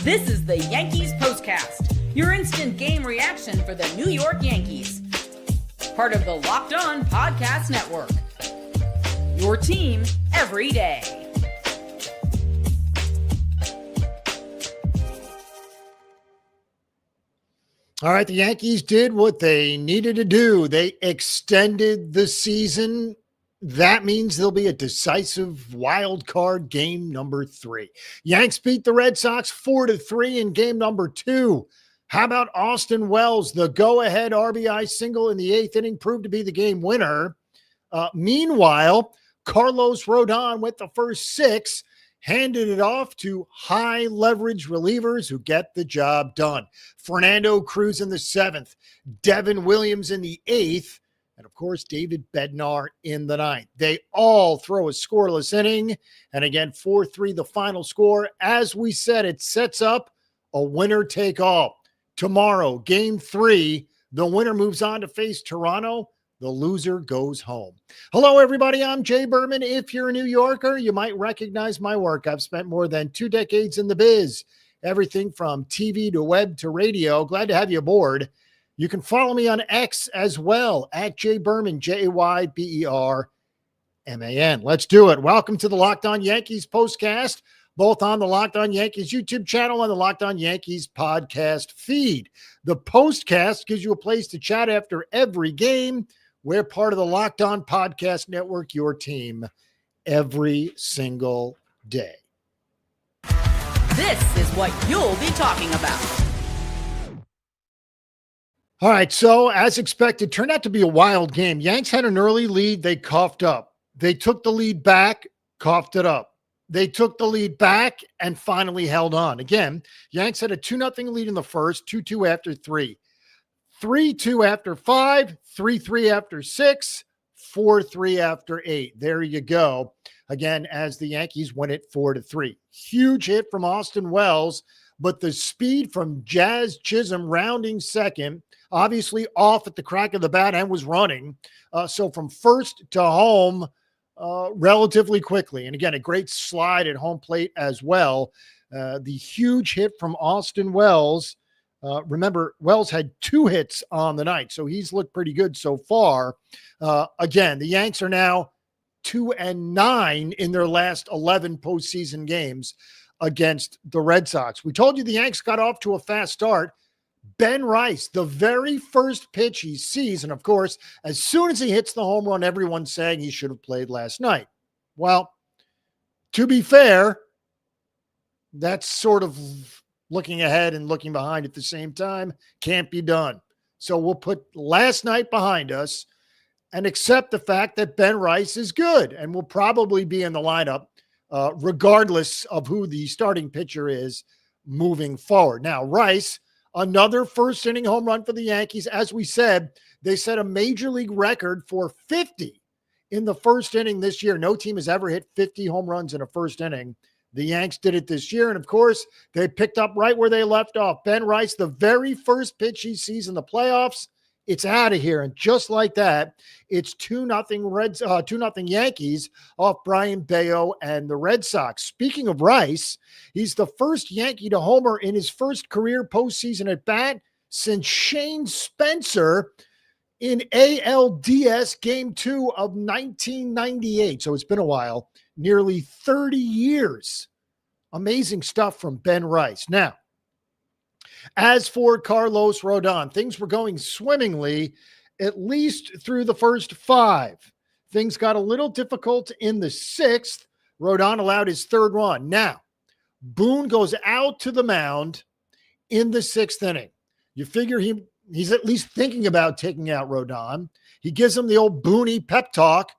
This is the Yankees Postcast, your instant game reaction for the New York Yankees. Part of the Locked On Podcast Network. Your team every day. All right, the Yankees did what they needed to do. They extended the season. That means there'll be a decisive wild card game number 3. Yanks beat the Red Sox 4-3 in game number 2. How about Austin Wells? The go-ahead RBI single in the 8th inning proved to be the game winner. Meanwhile, Carlos Rodon with the first 6 handed it off to high-leverage relievers who get the job done. Fernando Cruz in the 7th, Devin Williams in the 8th, and, of course, David Bednar in the 9th. They all throw a scoreless inning, and again, 4-3 the final score. As we said, it sets up a winner-take-all. Tomorrow, Game 3, the winner moves on to face Toronto. The loser goes home. Hello, everybody. I'm Jay Berman. If you're a New Yorker, you might recognize my work. I've spent more than 2 decades in the biz, everything from TV to web to radio. Glad to have you aboard. You can follow me on X as well, at Jay Berman, Jayberman. Let's do it. Welcome to the Locked On Yankees Postcast, both on the Locked On Yankees YouTube channel and the Locked On Yankees podcast feed. The Postcast gives you a place to chat after every game. We're part of the Locked On Podcast Network, your team every single day. This is what you'll be talking about. All right, so as expected, turned out to be a wild game. Yanks had an early lead. They coughed up. They took the lead back, coughed it up. They took the lead back and finally held on. Again, Yanks had a 2-0 lead in the first, 2-2 after 3. 3-2 after 5, 3-3 after 6, 4-3 after 8. There you go. Again, as the Yankees win it 4-3. Huge hit from Austin Wells, but the speed from Jazz Chisolm rounding second, obviously off at the crack of the bat and was running. So from first to home relatively quickly. And again, a great slide at home plate as well. The huge hit from Austin Wells. Remember, Wells had 2 hits on the night, so he's looked pretty good so far. Again, the Yanks are now 2-9 in their last 11 postseason games against the Red Sox. We told you the Yanks got off to a fast start. Ben Rice, the very first pitch he sees, and of course, as soon as he hits the home run, everyone's saying he should have played last night. Well, to be fair, that's sort of looking ahead and looking behind at the same time. Can't be done. So we'll put last night behind us and accept the fact that Ben Rice is good and will probably be in the lineup regardless of who the starting pitcher is moving forward. Now, Rice, another first inning home run for the Yankees. As we said, they set a major league record for 50 in the first inning this year. No team has ever hit 50 home runs in a first inning. The Yanks did it this year, and of course, they picked up right where they left off. Ben Rice, the very first pitch he sees in the playoffs, it's out of here. And just like that, it's 2-0 Yankees off Brian Bayo and the Red Sox. Speaking of Rice, he's the first Yankee to homer in his first career postseason at bat since Shane Spencer in ALDS Game 2 of 1998. So it's been a while, nearly 30 years. Amazing stuff from Ben Rice. Now, as for Carlos Rodon, things were going swimmingly, at least through the first 5. Things got a little difficult in the 6th. Rodon allowed his 3rd run. Now, Boone goes out to the mound in the 6th inning. You figure he's at least thinking about taking out Rodon. He gives him the old Booney pep talk.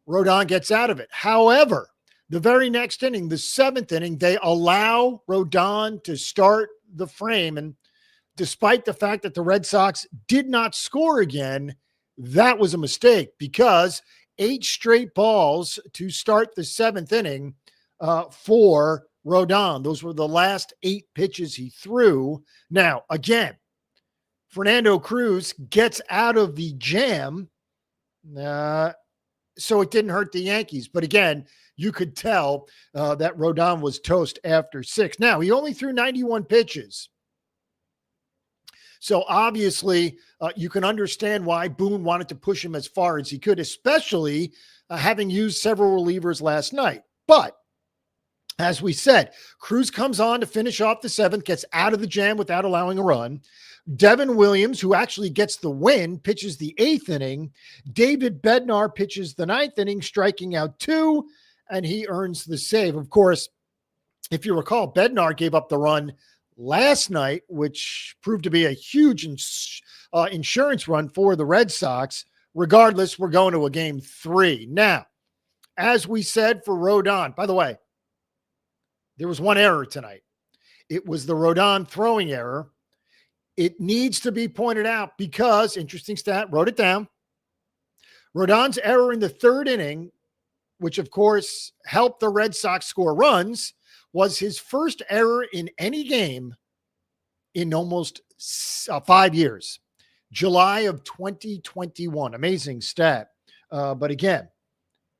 Rodon gets out of it. However, the very next inning, the 7th inning, they allow Rodon to start the frame. And despite the fact that the Red Sox did not score again, that was a mistake because 8 straight balls to start the 7th inning for Rodon. Those were the last 8 pitches he threw. Now, again, Fernando Cruz gets out of the jam. so it didn't hurt the Yankees. But again, you could tell that Rodon was toast after 6. Now, he only threw 91 pitches. So obviously, you can understand why Boone wanted to push him as far as he could, especially having used several relievers last night. But as we said, Cruz comes on to finish off the 7th, gets out of the jam without allowing a run. Devin Williams, who actually gets the win, pitches the 8th inning. David Bednar pitches the 9th inning, striking out 2, and he earns the save. Of course, if you recall, Bednar gave up the run last night, which proved to be a huge insurance run for the Red Sox. Regardless, we're going to a game 3. Now, as we said for Rodon, by the way, there was one error tonight. It was the Rodon throwing error. It needs to be pointed out because, interesting stat, wrote it down. Rodon's error in the 3rd inning, which of course helped the Red Sox score runs, was his first error in any game in almost 5 years. July of 2021. Amazing stat. But again,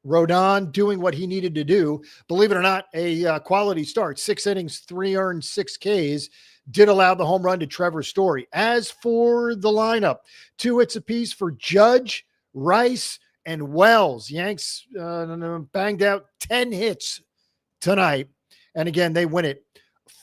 Rodon doing what he needed to do. Believe it or not, a quality start. 6 innings, 3 earned, 6 Ks. Did allow the home run to Trevor Story. As for the lineup, 2 hits apiece for Judge, Rice, and Wells. Yanks banged out 10 hits tonight. And again, they win it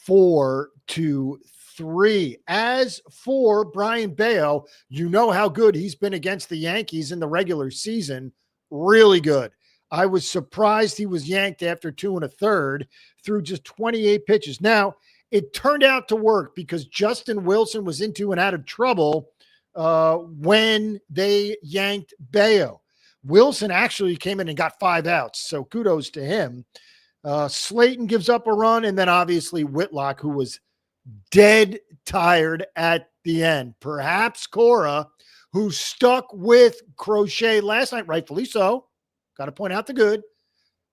4-3. As for Brian Bayo, you know how good he's been against the Yankees in the regular season. Really good. I was surprised he was yanked after 2 1/3 through just 28 pitches. Now, it turned out to work because Justin Wilson was into and out of trouble when they yanked Bayo. Wilson actually came in and got 5 outs, so kudos to him. Slayton gives up a run, and then obviously Whitlock, who was dead tired at the end. Perhaps Cora, who stuck with Crochet last night, rightfully so. Got to point out the good.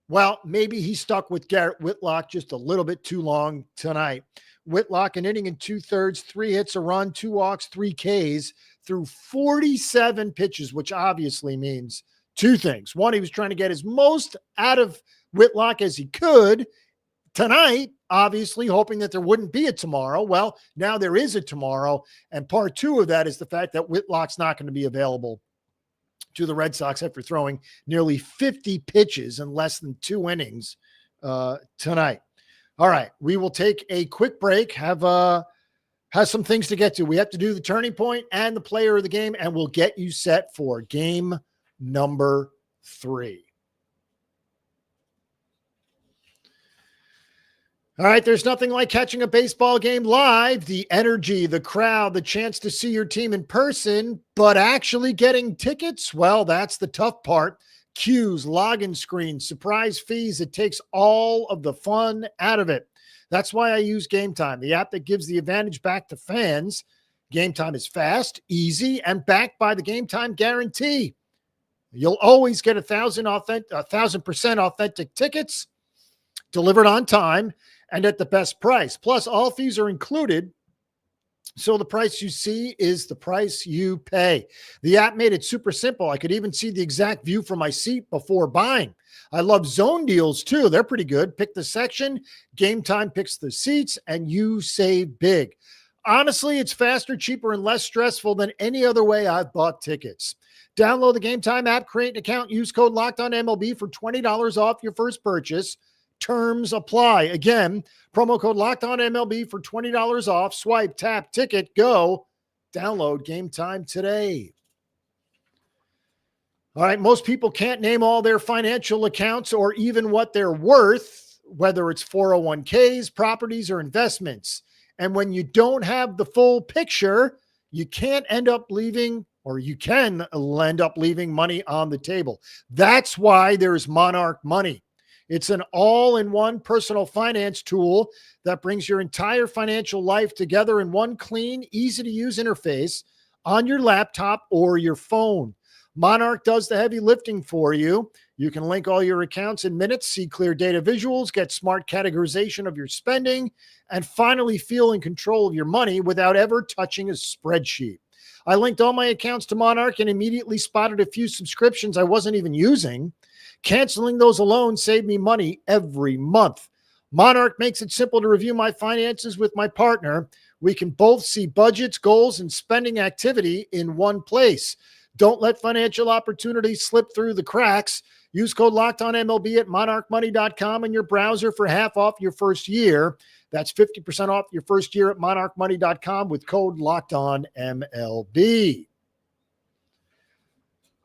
Well, maybe he stuck with Garrett Whitlock just a little bit too long tonight. Whitlock, an inning and 2/3, 3 hits, a run, 2 walks, 3 Ks through 47 pitches, which obviously means 2 things. One, he was trying to get as most out of Whitlock as he could tonight, obviously hoping that there wouldn't be a tomorrow. Well, now there is a tomorrow, and part 2 of that is the fact that Whitlock's not going to be available to the Red Sox after throwing nearly 50 pitches in less than 2 innings tonight. All right, we will take a quick break, have some things to get to. We have to do the turning point and the player of the game, and we'll get you set for game number 3. All right, there's nothing like catching a baseball game live. The energy, the crowd, the chance to see your team in person, but actually getting tickets, well, that's the tough part. Queues, login screens, surprise fees. It takes all of the fun out of it. That's why I use Game Time, the app that gives the advantage back to fans. Game Time is fast, easy, and backed by the Game Time guarantee. You'll always get 1,000% authentic tickets delivered on time and at the best price. Plus, all fees are included, so the price you see is the price you pay. The app made it super simple. I could even see the exact view from my seat before buying. I love zone deals, too. They're pretty good. Pick the section, Game Time picks the seats, and you save big. Honestly, it's faster, cheaper, and less stressful than any other way I've bought tickets. Download the Game Time app, create an account, use code LOCKEDONMLB for $20 off your first purchase. Terms apply. Again, promo code LOCKEDONMLB for $20 off. Swipe, tap, ticket, go. Download Game Time today. All right, most people can't name all their financial accounts or even what they're worth, whether it's 401ks, properties, or investments. And when you don't have the full picture, you can't end up leaving, or you can end up leaving money on the table. That's why there's Monarch Money. It's an all-in-one personal finance tool that brings your entire financial life together in one clean, easy-to-use interface on your laptop or your phone. Monarch does the heavy lifting for you. You can link all your accounts in minutes, see clear data visuals, get smart categorization of your spending, and finally feel in control of your money without ever touching a spreadsheet. I linked all my accounts to Monarch and immediately spotted a few subscriptions I wasn't even using. Canceling those alone saved me money every month. Monarch makes it simple to review my finances with my partner. We can both see budgets, goals, and spending activity in one place. Don't let financial opportunities slip through the cracks. Use code LOCKEDONMLB at monarchmoney.com in your browser for half off your first year. That's 50% off your first year at monarchmoney.com with code LOCKEDONMLB.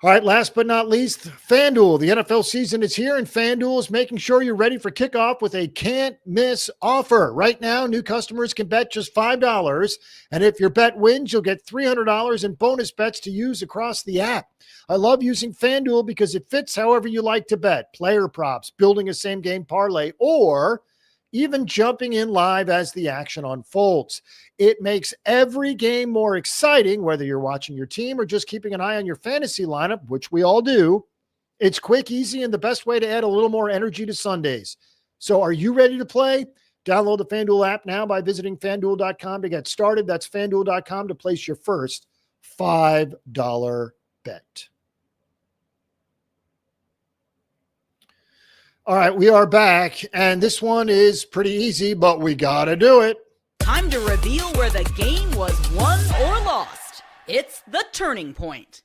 All right, last but not least, FanDuel. The NFL season is here, and FanDuel is making sure you're ready for kickoff with a can't-miss offer. Right now, new customers can bet just $5, and if your bet wins, you'll get $300 in bonus bets to use across the app. I love using FanDuel because it fits however you like to bet. Player props, building a same-game parlay, or even jumping in live as the action unfolds. It makes every game more exciting, whether you're watching your team or just keeping an eye on your fantasy lineup, which we all do. It's quick, easy, and the best way to add a little more energy to Sundays. So are you ready to play? Download the FanDuel app now by visiting FanDuel.com to get started. That's FanDuel.com to place your first $5 bet. All right, we are back, and this one is pretty easy, but we got to do it. Time to reveal where the game was won or lost. It's the turning point.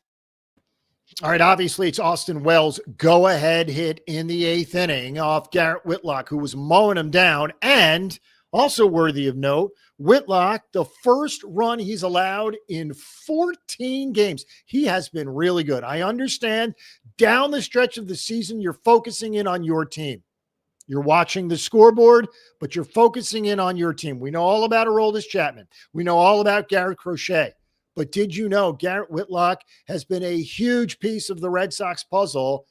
All right, obviously it's Austin Wells' go-ahead hit in the 8th inning off Garrett Whitlock, who was mowing him down, and also worthy of note, Whitlock, the first run he's allowed in 14 games. He has been really good. I understand down the stretch of the season, you're focusing in on your team. You're watching the scoreboard, but you're focusing in on your team. We know all about Aroldis Chapman. We know all about Garrett Crochet. But did you know Garrett Whitlock has been a huge piece of the Red Sox puzzle,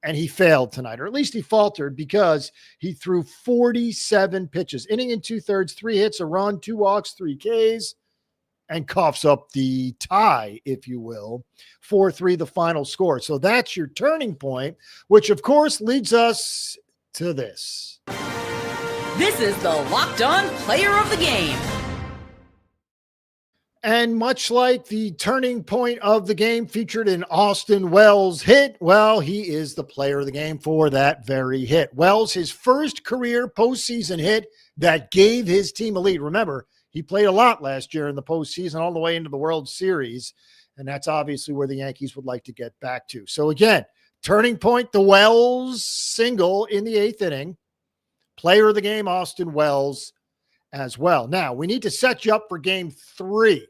and he failed tonight, or at least he faltered because he threw 47 pitches, inning and 2/3, 3 hits, a run, 2 walks, 3 Ks, and coughs up the tie, if you will. 4-3 the final score. So that's your turning point, which of course leads us to this. This is the Locked On Player of the Game. And much like the turning point of the game featured in Austin Wells' hit, well, he is the player of the game for that very hit. Wells, his first career postseason hit that gave his team a lead. Remember, he played a lot last year in the postseason all the way into the World Series, and that's obviously where the Yankees would like to get back to. So again, turning point, the Wells single in the 8th inning. Player of the game, Austin Wells as well. Now, we need to set you up for game 3.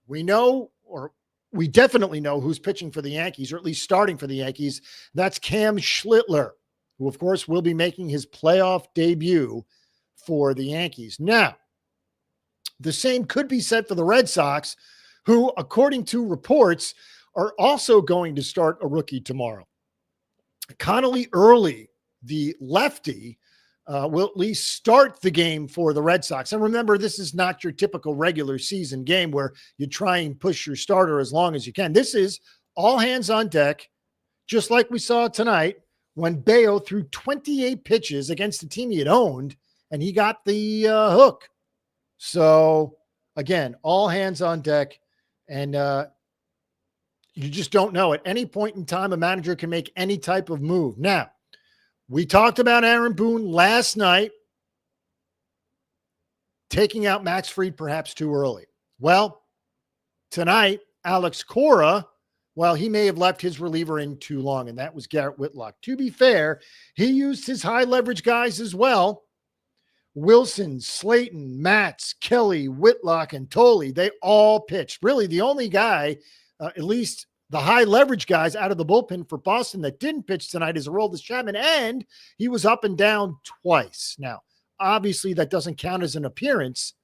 We know, or we definitely know who's pitching for the Yankees, or at least starting for the Yankees. That's Cam Schlittler, who, of course, will be making his playoff debut for the Yankees. Now, the same could be said for the Red Sox, who, according to reports, are also going to start a rookie tomorrow. Connolly Early, the lefty, will at least start the game for the Red Sox. And remember, this is not your typical regular season game where you try and push your starter as long as you can. This is all hands on deck, just like we saw tonight when Bayo threw 28 pitches against the team he had owned, and he got the hook. So, again, all hands on deck, and you just don't know. At any point in time, a manager can make any type of move. Now, we talked about Aaron Boone last night taking out Max Fried perhaps too early. Well, tonight, Alex Cora, well, he may have left his reliever in too long, and that was Garrett Whitlock. To be fair, he used his high leverage guys as well. Wilson, Slayton, Matz, Kelly, Whitlock, and Tolley, they all pitched. Really, the only guy, at least the high leverage guys out of the bullpen for Boston that didn't pitch tonight is Aroldis Chapman, and he was up and down twice. Now, obviously that doesn't count as an appearance,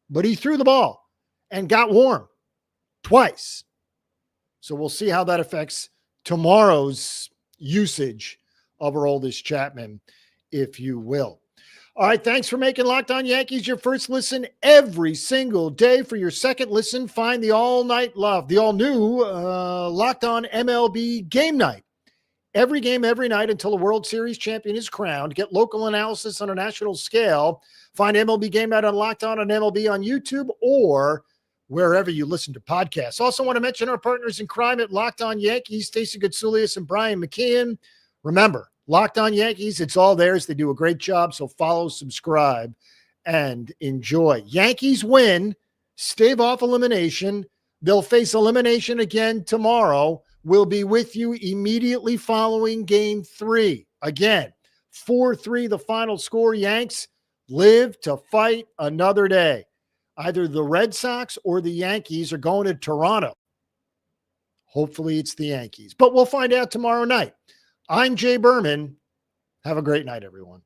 but he threw the ball and got warm twice. So we'll see how that affects tomorrow's usage of Aroldis Chapman, if you will. All right, thanks for making Locked On Yankees your first listen every single day. For your second listen, find the all-night love, the all-new Locked On MLB Game Night. Every game, every night until a World Series champion is crowned. Get local analysis on a national scale. Find MLB Game Night on Locked On and MLB on YouTube or wherever you listen to podcasts. Also want to mention our partners in crime at Locked On Yankees, Stacey Goutsoulias and Brian McKeon. Remember, Locked On Yankees, it's all theirs. They do a great job, so follow, subscribe, and enjoy. Yankees win, stave off elimination. They'll face elimination again tomorrow. We'll be with you immediately following Game 3. Again, 4-3 the final score. Yanks live to fight another day. Either the Red Sox or the Yankees are going to Toronto. Hopefully it's the Yankees, but we'll find out tomorrow night. I'm Jay Berman. Have a great night, everyone.